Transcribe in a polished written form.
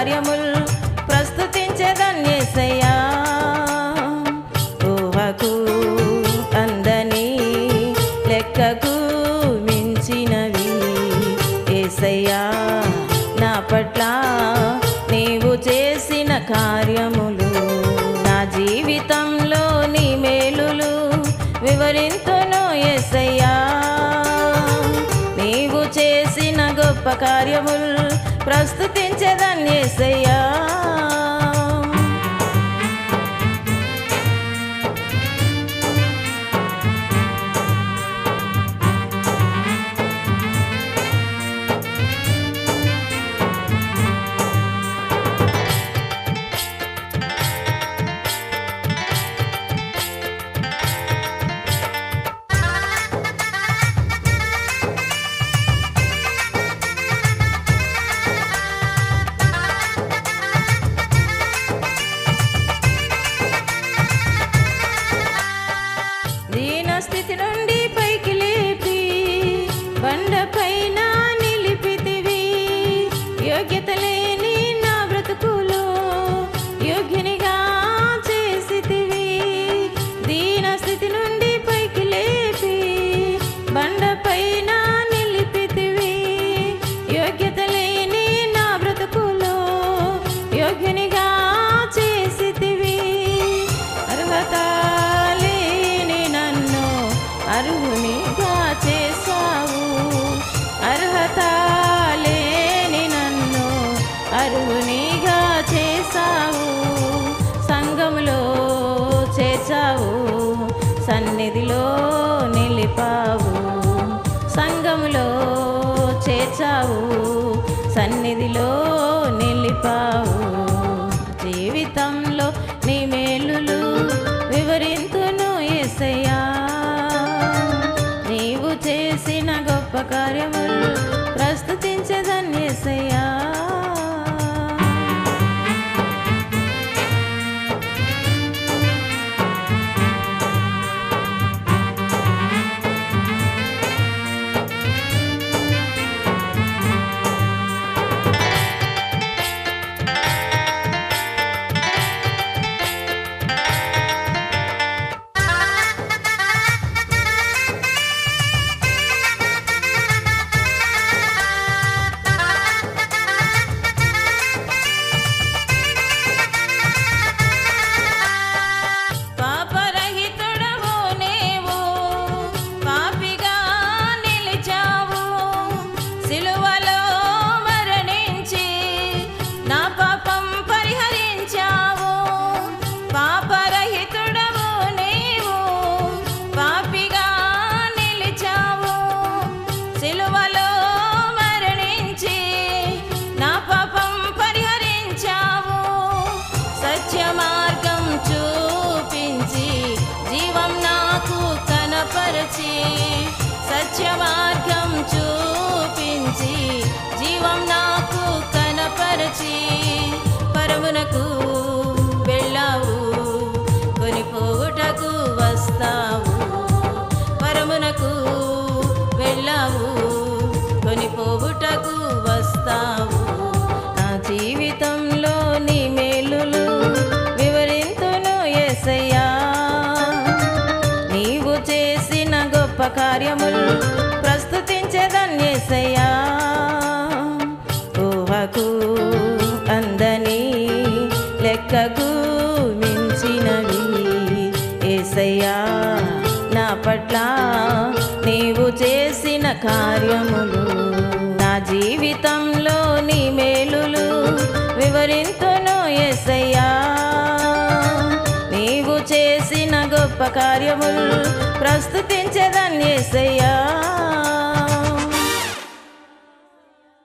కార్యముల్ ప్రస్తుతించెదన్ యేసయ్యా. ఊహకు అందని లెక్కకు మించినవి యేసయ్యా నా పట్ల నీవు చేసిన కార్యములు. నా జీవితంలో నీ మేలులు వివరింతును యేసయ్యా. నీవు చేసిన గొప్ప కార్యములు ప్రస్తుతించెదన్ యేసయ్యా. స్థితి నుండి పైకి లేపి బండపైన నిలిపితివి. యోగ్యత లేని నా బ్రతుకులో యోగ్యునిగా చేసితివి. దీన స్థితి నుండి పైకి లేపి బండపైన నిలిపితివి. యోగ్యత లేని నా బ్రతుకులో యోగ్యునిగా చేసితివి. అర్హత అర్హునిగా చేశావు. అర్హత లేని నన్ను అర్హునిగా చేశావు. సంఘములో చేర్చావు, సన్నిధిలో నిలిపావు. సంఘములో చేర్చావు, సన్నిధిలో నిలిపావు. జీవితంలో నీ మేలులు వివరింతును యేసయ్యా. నీవు చేసిన గొప్ప కార్యములు ప్రస్తుతించెదన్ యేసయ్యా. సత్య మార్గం చూపించి జీవం నాకు కనపరచి పరమునకు వెళ్ళావు, కొనిపోవుటకు వస్తావు. పరమునకు వెళ్ళావు, కొనిపోవుటకు వస్తావు. నా జీవితంలో నీ మేలులు వివరింతును యేసయ్యా. నీవు చేసిన గొప్ప కార్యములు ప్రస్తుతించెదన్ యేసయ్యా. ఊహకు అందని లెక్కకు మించినవి యేసయ్యా నా పట్ల నీవు చేసిన కార్యములు. నా జీవితంలో నీ మేలులు వివరింతును యేసయ్యా. నీవు చేసిన గొప్ప కార్యములు ప్రస్తుతించెదన్ యేసయ్యా.